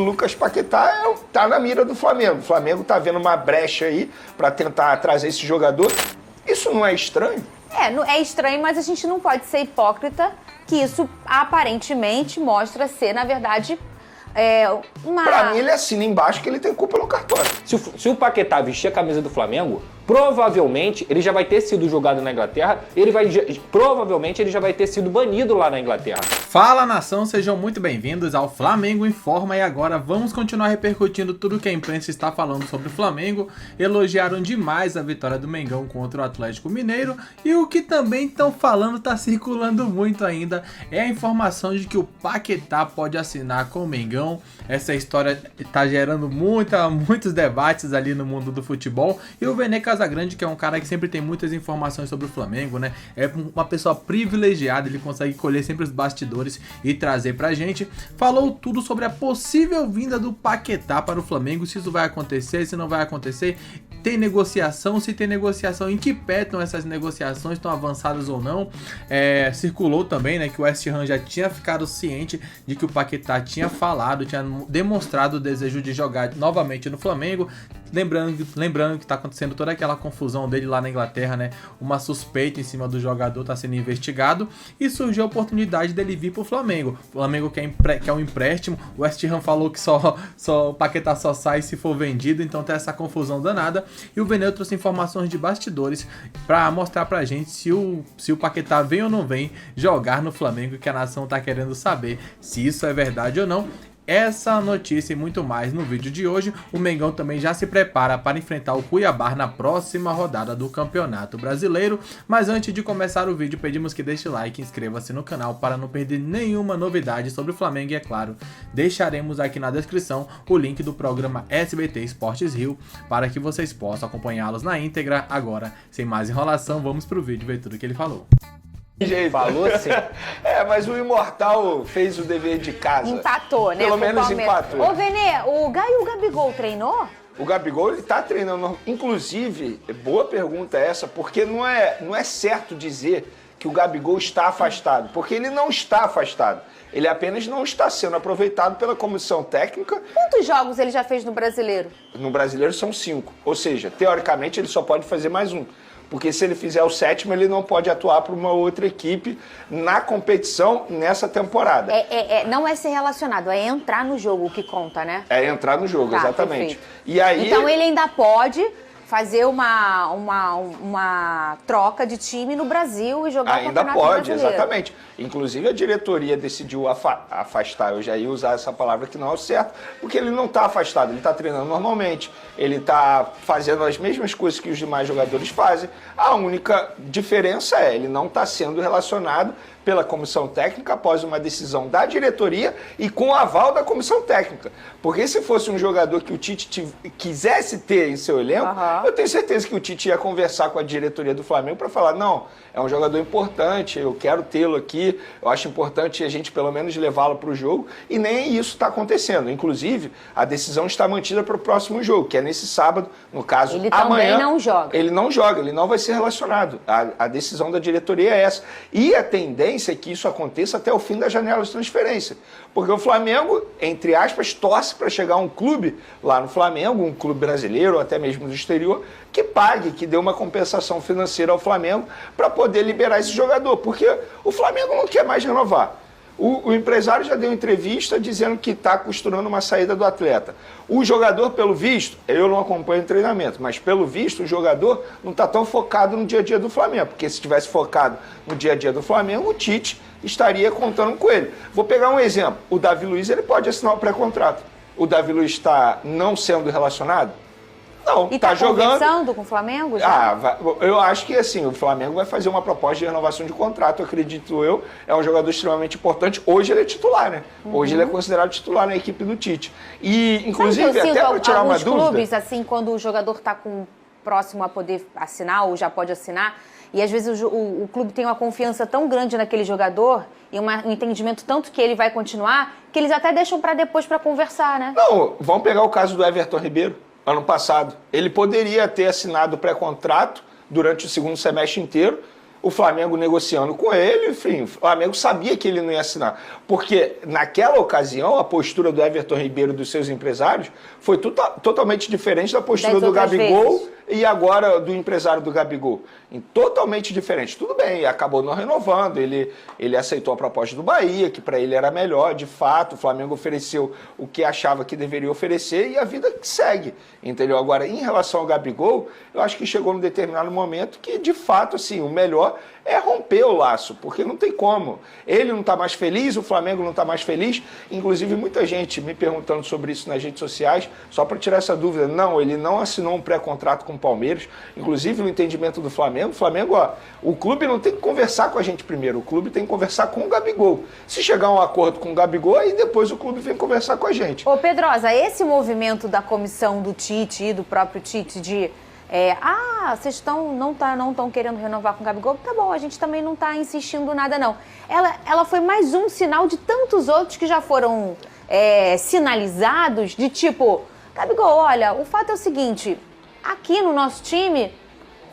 Lucas Paquetá tá na mira do Flamengo. O Flamengo tá vendo uma brecha aí para tentar trazer esse jogador. Isso não é estranho? É estranho, mas a gente não pode ser hipócrita que isso aparentemente mostra ser, na verdade, Pra mim, ele assina embaixo que ele tem culpa no cartório. Se o Paquetá vestir a camisa do Flamengo, provavelmente ele já vai ter sido jogado na Inglaterra, provavelmente ele já vai ter sido banido lá na Inglaterra. Fala, nação, sejam muito bem-vindos ao Flamengo Informa, e agora vamos continuar repercutindo tudo que a imprensa está falando sobre o Flamengo. Elogiaram demais a vitória do Mengão contra o Atlético Mineiro, e o que também estão falando, está circulando muito ainda, é a informação de que o Paquetá pode assinar com o Mengão. Essa história está gerando muitos debates ali no mundo do futebol, e o Vene Casagrande, que é um cara que sempre tem muitas informações sobre o Flamengo, né? É uma pessoa privilegiada, ele consegue colher sempre os bastidores e trazer pra gente. Falou tudo sobre a possível vinda do Paquetá para o Flamengo, se isso vai acontecer, se não vai acontecer, tem negociação, se tem negociação, em que pé estão essas negociações, estão avançadas ou não. Circulou também, né, que o West Ham já tinha ficado ciente de que o Paquetá tinha falado, tinha demonstrado o desejo de jogar novamente no Flamengo. Lembrando que tá acontecendo toda aquela confusão dele lá na Inglaterra, né? Uma suspeita em cima do jogador tá sendo investigado, e surgiu a oportunidade dele vir pro Flamengo. O Flamengo quer um empréstimo. O West Ham falou que o Paquetá só sai se for vendido, então tá essa confusão danada. E o Veneu trouxe informações de bastidores pra mostrar pra gente se o Paquetá vem ou não vem jogar no Flamengo, que a nação tá querendo saber se isso é verdade ou não. Essa notícia e muito mais no vídeo de hoje. O Mengão também já se prepara para enfrentar o Cuiabá na próxima rodada do Campeonato Brasileiro. Mas antes de começar o vídeo, pedimos que deixe like e inscreva-se no canal para não perder nenhuma novidade sobre o Flamengo. E é claro, deixaremos aqui na descrição o link do programa SBT Esportes Rio para que vocês possam acompanhá-los na íntegra. Agora, sem mais enrolação, vamos pro vídeo ver tudo que ele falou. Falou assim. Mas o Imortal fez o dever de casa. Empatou, né? Pelo menos empatou. Ô, Vene, o Gabigol treinou? O Gabigol, ele tá treinando. Inclusive, boa pergunta essa, porque não é certo dizer que o Gabigol está afastado, porque ele não está afastado. Ele apenas não está sendo aproveitado pela comissão técnica. Quantos jogos ele já fez no Brasileiro? No Brasileiro são 5. Ou seja, teoricamente, ele só pode fazer mais um. Porque se ele fizer o 7º, ele não pode atuar para uma outra equipe na competição nessa temporada. Não é ser relacionado, é entrar no jogo o que conta, né? É entrar no jogo, exatamente. Perfeito. E aí... Então ele ainda pode fazer uma troca de time no Brasil e jogar o Campeonato Brasileiro. Ainda pode, exatamente. Inclusive a diretoria decidiu afastar, eu já ia usar essa palavra que não é o certo, porque ele não está afastado, ele está treinando normalmente, ele está fazendo as mesmas coisas que os demais jogadores fazem. A única diferença é ele não está sendo relacionado pela comissão técnica após uma decisão da diretoria e com o aval da comissão técnica. Porque se fosse um jogador que o Tite quisesse ter em seu elenco, eu tenho certeza que o Tite ia conversar com a diretoria do Flamengo para falar, não, é um jogador importante, eu quero tê-lo aqui, eu acho importante a gente pelo menos levá-lo para o jogo, e nem isso está acontecendo. Inclusive, a decisão está mantida para o próximo jogo, que é nesse sábado, no caso, ele amanhã. Ele também não joga. Ele não joga, ele não vai ser relacionado. A decisão da diretoria é essa. E a tendência é que isso aconteça até o fim da janela de transferência. Porque o Flamengo, entre aspas, torce para chegar um clube lá no Flamengo, um clube brasileiro ou até mesmo do exterior, que pague, que dê uma compensação financeira ao Flamengo para poder liberar esse jogador. Porque o Flamengo não quer mais renovar. O empresário já deu entrevista dizendo que está costurando uma saída do atleta. O jogador, pelo visto, eu não acompanho o treinamento, mas pelo visto o jogador não está tão focado no dia a dia do Flamengo, porque se estivesse focado no dia a dia do Flamengo, o Tite estaria contando com ele. Vou pegar um exemplo, o Davi Luiz ele pode assinar o pré-contrato. O Davi Luiz está não sendo relacionado? Não, e tá jogando. Conversando com o Flamengo já? Eu acho que assim, o Flamengo vai fazer uma proposta de renovação de contrato, acredito eu. É um jogador extremamente importante. Hoje ele é titular, né? Hoje ele é considerado titular na equipe do Tite. E, inclusive, até para tirar uma dúvida... Alguns clubes, assim, quando o jogador está próximo a poder assinar ou já pode assinar, e às vezes o clube tem uma confiança tão grande naquele jogador e um entendimento tanto que ele vai continuar, que eles até deixam para depois para conversar, né? Não, vamos pegar o caso do Everton Ribeiro. Ano passado, ele poderia ter assinado o pré-contrato durante o segundo semestre inteiro. o Flamengo negociando com ele, enfim, o Flamengo sabia que ele não ia assinar. Porque naquela ocasião, a postura do Everton Ribeiro e dos seus empresários foi totalmente diferente da postura do Gabigol vezes. E agora do empresário do Gabigol. Totalmente diferente. Tudo bem, acabou não renovando, ele aceitou a proposta do Bahia, que para ele era melhor, de fato, o Flamengo ofereceu o que achava que deveria oferecer e a vida segue, entendeu? Agora, em relação ao Gabigol, eu acho que chegou num determinado momento que, de fato, assim, o melhor é romper o laço, porque não tem como. Ele não está mais feliz, o Flamengo não está mais feliz, inclusive muita gente me perguntando sobre isso nas redes sociais, só para tirar essa dúvida. Não, ele não assinou um pré-contrato com o Palmeiras, inclusive no entendimento do Flamengo, o clube não tem que conversar com a gente primeiro, o clube tem que conversar com o Gabigol. Se chegar a um acordo com o Gabigol, aí depois o clube vem conversar com a gente. Ô Pedrosa, esse movimento da comissão do Tite e do próprio Tite de vocês não estão querendo renovar com o Gabigol, tá bom, a gente também não está insistindo nada não. Ela foi mais um sinal de tantos outros que já foram sinalizados, de tipo, Gabigol, olha, o fato é o seguinte, aqui no nosso time,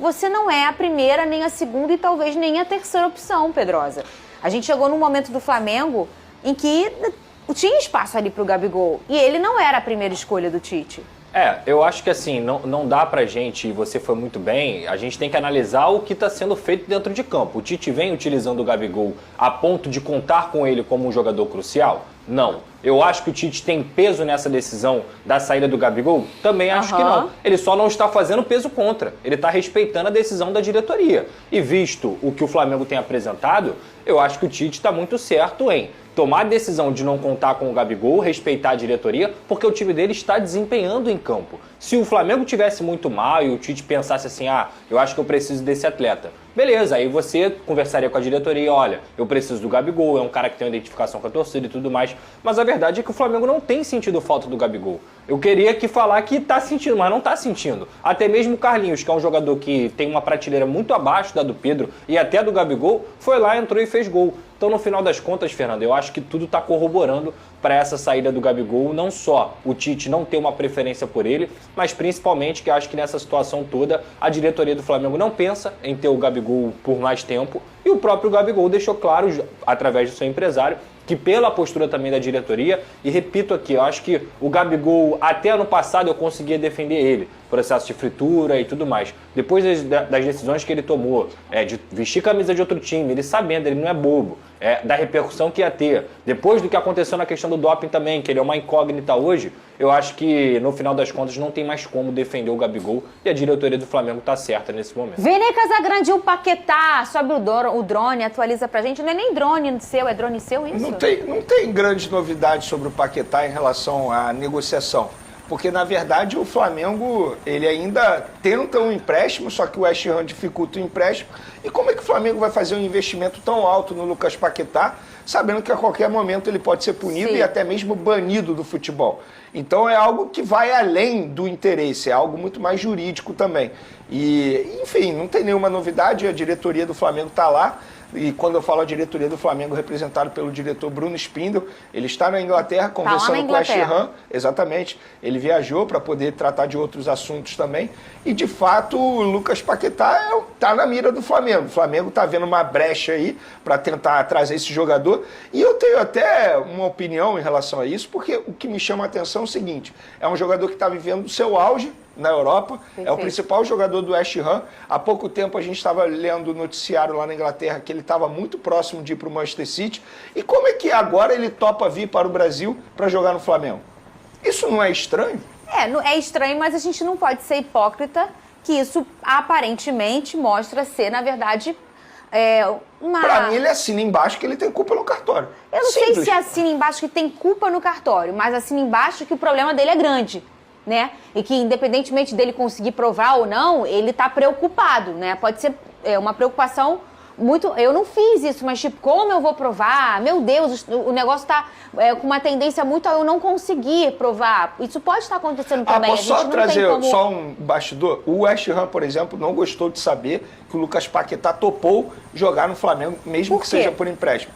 você não é a primeira, nem a segunda e talvez nem a terceira opção, Pedrosa. A gente chegou num momento do Flamengo em que tinha espaço ali pro Gabigol e ele não era a primeira escolha do Tite. Eu acho que assim, não dá pra gente, e você foi muito bem, a gente tem que analisar o que está sendo feito dentro de campo. O Tite vem utilizando o Gabigol a ponto de contar com ele como um jogador crucial? Não. Eu acho que o Tite tem peso nessa decisão da saída do Gabigol? Também acho que não. Ele só não está fazendo peso contra. Ele está respeitando a decisão da diretoria. E visto o que o Flamengo tem apresentado, eu acho que o Tite está muito certo em tomar a decisão de não contar com o Gabigol, respeitar a diretoria, porque o time dele está desempenhando em campo. Se o Flamengo tivesse muito mal e o Tite pensasse assim, eu acho que eu preciso desse atleta, beleza, aí você conversaria com a diretoria, olha, eu preciso do Gabigol, é um cara que tem uma identificação com a torcida e tudo mais, mas a verdade é que o Flamengo não tem sentido falta do Gabigol. Eu queria falar que tá sentindo, mas não tá sentindo. Até mesmo o Carlinhos, que é um jogador que tem uma prateleira muito abaixo da do Pedro e até do Gabigol, foi lá, entrou e fez gol. Então, no final das contas, Fernando, eu acho que tudo está corroborando para essa saída do Gabigol, não só o Tite não ter uma preferência por ele, mas principalmente que eu acho que nessa situação toda a diretoria do Flamengo não pensa em ter o Gabigol por mais tempo e o próprio Gabigol deixou claro, através do seu empresário, que pela postura também da diretoria, e repito aqui, eu acho que o Gabigol, até ano passado eu conseguia defender ele, processo de fritura e tudo mais. Depois das decisões que ele tomou, de vestir camisa de outro time, ele sabendo, ele não é bobo, da repercussão que ia ter. Depois do que aconteceu na questão do doping também, que ele é uma incógnita hoje, eu acho que no final das contas não tem mais como defender o Gabigol e a diretoria do Flamengo está certa nesse momento. Vene Casagrande, o Paquetá, sobe o drone, atualiza pra gente. Não é nem drone seu, é drone seu isso? Não tem grandes novidades sobre o Paquetá em relação à negociação. Porque, na verdade, o Flamengo, ele ainda tenta um empréstimo, só que o West Ham dificulta o empréstimo. E como é que o Flamengo vai fazer um investimento tão alto no Lucas Paquetá, sabendo que a qualquer momento ele pode ser punido Sim. e até mesmo banido do futebol? Então é algo que vai além do interesse, é algo muito mais jurídico também. E, enfim, não tem nenhuma novidade, a diretoria do Flamengo está lá. E quando eu falo a diretoria do Flamengo, representado pelo diretor Bruno Spindel, ele está na Inglaterra conversando com o West Ham. Exatamente. Ele viajou para poder tratar de outros assuntos também. E, de fato, o Lucas Paquetá está na mira do Flamengo. O Flamengo está vendo uma brecha aí para tentar trazer esse jogador. E eu tenho até uma opinião em relação a isso, porque o que me chama a atenção é o seguinte, é um jogador que está vivendo o seu auge na Europa, Perfeito. É o principal jogador do West Ham. Há pouco tempo a gente estava lendo o noticiário lá na Inglaterra que ele estava muito próximo de ir para o Manchester City. E como é que agora ele topa vir para o Brasil para jogar no Flamengo? Isso não é estranho? É estranho, mas a gente não pode ser hipócrita que isso aparentemente mostra ser, na verdade, uma... Para mim ele assina embaixo que ele tem culpa no cartório. Eu não Simples. sei se assina embaixo que tem culpa no cartório, mas assina embaixo que o problema dele é grande, né? E que independentemente dele conseguir provar ou não, ele está preocupado, né? Pode ser uma preocupação muito... Eu não fiz isso, mas tipo, como eu vou provar? Meu Deus, o negócio está com uma tendência muito a eu não conseguir provar. Isso pode estar acontecendo também. Posso só trazer como... só um bastidor? O West Ham, por exemplo, não gostou de saber que o Lucas Paquetá topou jogar no Flamengo, mesmo que seja por empréstimo.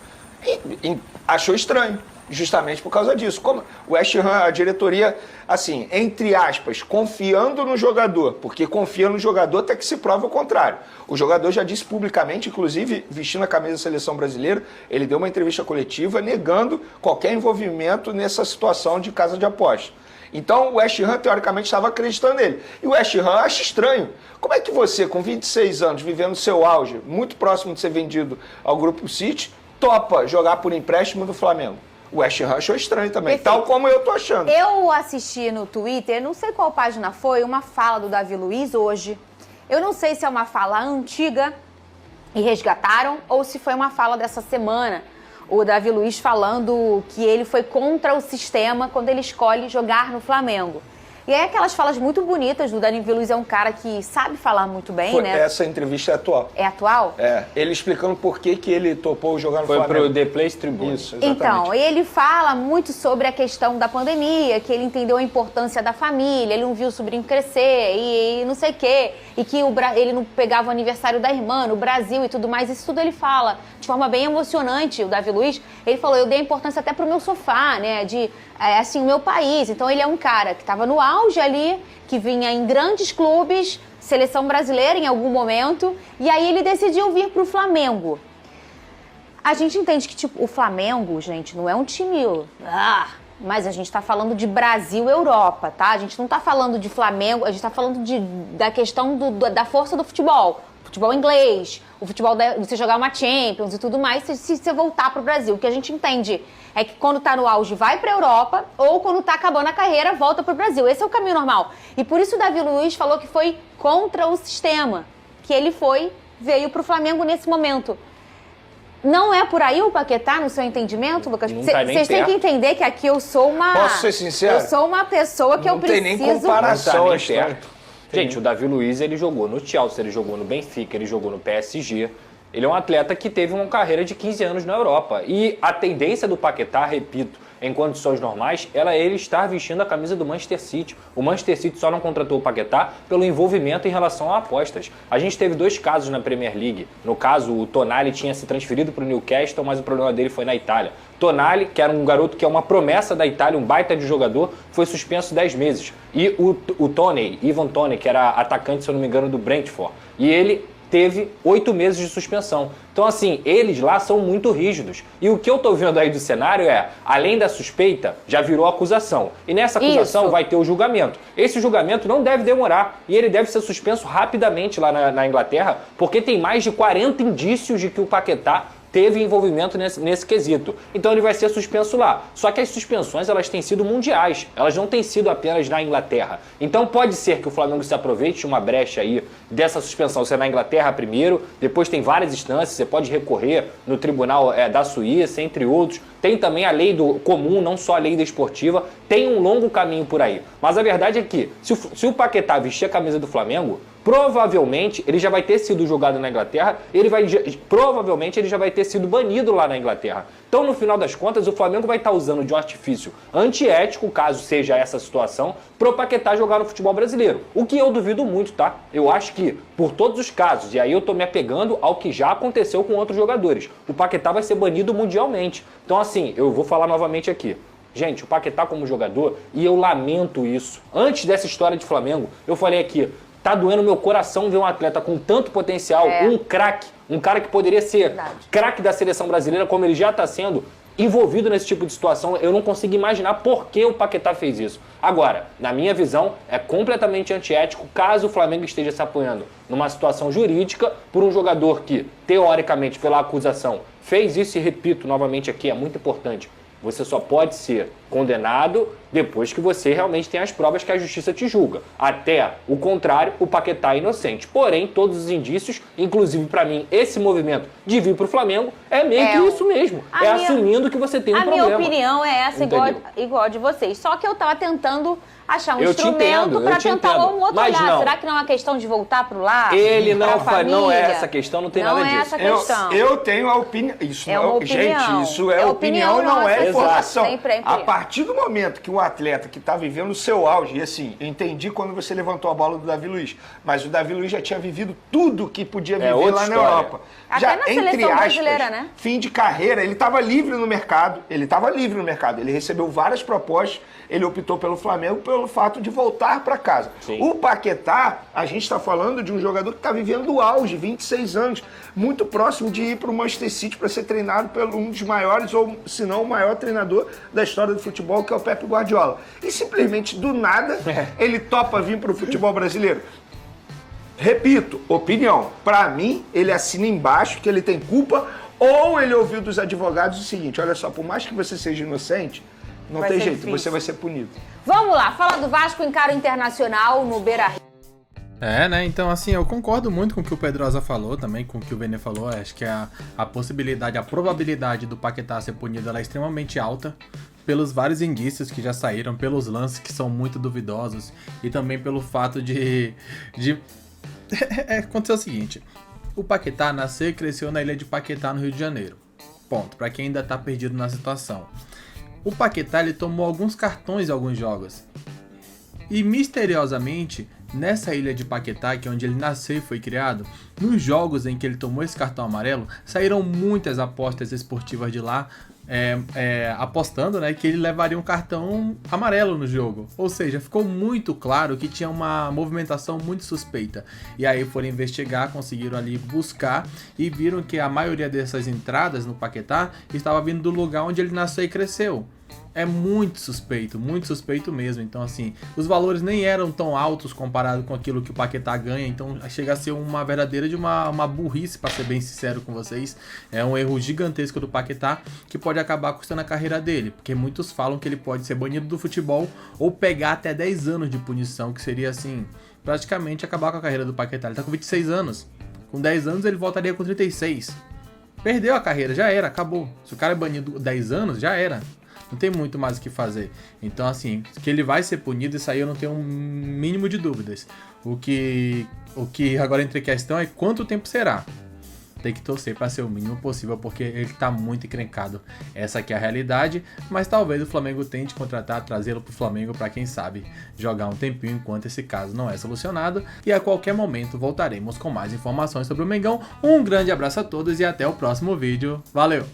Achou estranho. justamente por causa disso. Como o West Ham, a diretoria, assim, entre aspas, confiando no jogador, porque confia no jogador até que se prova o contrário. O jogador já disse publicamente, inclusive vestindo a camisa da seleção brasileira, ele deu uma entrevista coletiva negando qualquer envolvimento nessa situação de casa de aposta. Então o West Ham, teoricamente, estava acreditando nele. E o West Ham acha estranho. Como é que você, com 26 anos, vivendo o seu auge, muito próximo de ser vendido ao Grupo City, topa jogar por empréstimo do Flamengo? O West Ham achou estranho também, tal como eu tô achando. Eu assisti no Twitter, não sei qual página foi, uma fala do Davi Luiz hoje. Eu não sei se é uma fala antiga e resgataram ou se foi uma fala dessa semana. O Davi Luiz falando que ele foi contra o sistema quando ele escolhe jogar no Flamengo. E é aquelas falas muito bonitas do Davi Luiz, é um cara que sabe falar muito bem, né? Essa entrevista é atual. É atual? É, ele explicando por que ele topou jogar no Flamengo. Foi pro The Place Tribune. Isso, exatamente. Então, ele fala muito sobre a questão da pandemia, que ele entendeu a importância da família, ele não viu o sobrinho crescer e não sei o quê, e que ele não pegava o aniversário da irmã no Brasil e tudo mais. Isso tudo ele fala de forma bem emocionante, o Davi Luiz. Ele falou, eu dei importância até pro meu sofá, né, assim, o meu país. Então ele é um cara que estava no auge ali, que vinha em grandes clubes, seleção brasileira em algum momento, e aí ele decidiu vir pro Flamengo. A gente entende que, tipo, o Flamengo, gente, não é um time... mas a gente tá falando de Brasil e Europa, tá? A gente não tá falando de Flamengo, a gente tá falando da questão da força do futebol. Futebol inglês, o futebol você jogar uma Champions e tudo mais, se você voltar pro Brasil. O que a gente entende é que quando tá no auge vai pra Europa, ou quando tá acabando a carreira, volta pro Brasil. Esse é o caminho normal. E por isso o Davi Luiz falou que foi contra o sistema, que ele veio pro Flamengo nesse momento. Não é por aí o Paquetá, no seu entendimento, Lucas? Vocês têm que entender que aqui eu sou uma... Posso ser sincero? Eu sou uma pessoa que eu preciso... Não tem nem comparação. Gente, o Davi Luiz, ele jogou no Chelsea, ele jogou no Benfica, ele jogou no PSG. Ele é um atleta que teve uma carreira de 15 anos na Europa. E a tendência do Paquetá, repito, em condições normais, ele estar vestindo a camisa do Manchester City. O Manchester City só não contratou o Paquetá pelo envolvimento em relação a apostas. A gente teve 2 casos na Premier League. No caso, o Tonali tinha se transferido para o Newcastle, mas o problema dele foi na Itália. Tonali, que era um garoto que é uma promessa da Itália, um baita de jogador, foi suspenso 10 meses. E o Toney, Ivan Toney, que era atacante, se eu não me engano, do Brentford. E ele teve 8 meses de suspensão. Então, assim, eles lá são muito rígidos. E o que eu tô vendo aí do cenário é, além da suspeita, já virou acusação. E nessa acusação vai ter o julgamento. Esse julgamento não deve demorar. E ele deve ser suspenso rapidamente lá na Inglaterra, porque tem mais de 40 indícios de que o Paquetá teve envolvimento nesse quesito. Então ele vai ser suspenso lá. Só que as suspensões, elas têm sido mundiais. Elas não têm sido apenas na Inglaterra. Então pode ser que o Flamengo se aproveite de uma brecha aí dessa suspensão ser na Inglaterra primeiro, depois tem várias instâncias, você pode recorrer no Tribunal da Suíça, entre outros. Tem também a lei do comum, não só a lei desportiva. Tem um longo caminho por aí. Mas a verdade é que, se o Paquetá vestir a camisa do Flamengo, provavelmente ele já vai ter sido julgado na Inglaterra, provavelmente ele já vai ter sido banido lá na Inglaterra. Então, no final das contas, o Flamengo vai estar usando de um artifício antiético, caso seja essa situação, pro Paquetá jogar no futebol brasileiro. O que eu duvido muito, tá? Eu acho que, por todos os casos, e aí eu tô me apegando ao que já aconteceu com outros jogadores, o Paquetá vai ser banido mundialmente. Então, assim, eu vou falar novamente aqui. Gente, o Paquetá como jogador, e eu lamento isso. Antes dessa história de Flamengo, eu falei aqui, tá doendo meu coração ver um atleta com tanto potencial, um craque, um cara que poderia ser craque da seleção brasileira, como ele já está sendo, envolvido nesse tipo de situação. Eu não consigo imaginar por que o Paquetá fez isso. Agora, na minha visão, é completamente antiético caso o Flamengo esteja se apoiando numa situação jurídica por um jogador que, teoricamente, pela acusação, fez isso, e repito novamente aqui, é muito importante. Você só pode ser condenado depois que você realmente tem as provas que a justiça te julga. Até o contrário, o Paquetá é inocente. Porém, todos os indícios, inclusive para mim, esse movimento de vir pro Flamengo, é meio que isso mesmo. Assumindo que você tem um problema. A minha opinião é essa, igual a de vocês. Só que eu tava tentando achar um instrumento para tentar um outro olhar. Não. Será que não é uma questão de voltar pro lar? Ele não é essa questão, não tem nada disso. Não é essa questão. Eu tenho a opinião. Isso é uma opinião. Gente, isso é opinião, não é informação. Sempre. A partir do momento que um atleta que está vivendo o seu auge, e assim, eu entendi quando você levantou a bola do Davi Luiz, mas o Davi Luiz já tinha vivido tudo que podia viver outra lá na história. Europa. Até Já, na seleção brasileira, né? fim de carreira, ele estava livre no mercado, ele recebeu várias propostas, ele optou pelo Flamengo pelo fato de voltar para casa. Sim. O Paquetá, a gente está falando de um jogador que está vivendo o auge, 26 anos, muito próximo de ir para o Manchester City para ser treinado por um dos maiores, ou se não o maior treinador da história do futebol, que é o Pep Guardiola. E simplesmente, do nada, ele topa vir para o futebol brasileiro. Repito, opinião. Para mim, ele assina embaixo que ele tem culpa, ou ele ouviu dos advogados o seguinte: olha só, por mais que você seja inocente, não Vai tem ser jeito, difícil. você vai ser punido. Vamos lá, fala do Vasco encara o Internacional no Beira-Rio. Né? Então, assim, eu concordo muito com o que o Pedrosa falou, também com o que o Vene falou. Acho que a possibilidade, a probabilidade do Paquetá ser punido, ela é extremamente alta, pelos vários indícios que já saíram, pelos lances que são muito duvidosos, e também pelo fato de... Aconteceu o seguinte: o Paquetá nasceu e cresceu na ilha de Paquetá, no Rio de Janeiro. Ponto, pra quem ainda tá perdido na situação. O Paquetá, ele tomou alguns cartões em alguns jogos. E misteriosamente, nessa ilha de Paquetá, que é onde ele nasceu e foi criado, nos jogos em que ele tomou esse cartão amarelo, saíram muitas apostas esportivas de lá, apostando, né, que ele levaria um cartão amarelo no jogo. Ou seja, ficou muito claro que tinha uma movimentação muito suspeita. E aí foram investigar, conseguiram ali buscar e viram que a maioria dessas entradas no Paquetá estava vindo do lugar onde ele nasceu e cresceu. É muito suspeito mesmo. Então, assim, os valores nem eram tão altos comparado com aquilo que o Paquetá ganha. Então, chega a ser uma verdadeira de uma burrice, para ser bem sincero com vocês. É um erro gigantesco do Paquetá que pode acabar custando a carreira dele. Porque muitos falam que ele pode ser banido do futebol ou pegar até 10 anos de punição, que seria, assim, praticamente acabar com a carreira do Paquetá. Ele tá com 26 anos. Com 10 anos, ele voltaria com 36. Perdeu a carreira, já era, acabou. Se o cara é banido 10 anos, já era. Não tem muito mais o que fazer. Então, assim, que ele vai ser punido, isso aí eu não tenho um mínimo de dúvidas. O que agora entra em questão é quanto tempo será. Tem que torcer para ser o mínimo possível, porque ele tá muito encrencado. Essa aqui é a realidade, mas talvez o Flamengo tente contratar, trazê-lo pro Flamengo para, quem sabe, jogar um tempinho enquanto esse caso não é solucionado. E a qualquer momento voltaremos com mais informações sobre o Mengão. Um grande abraço a todos e até o próximo vídeo. Valeu!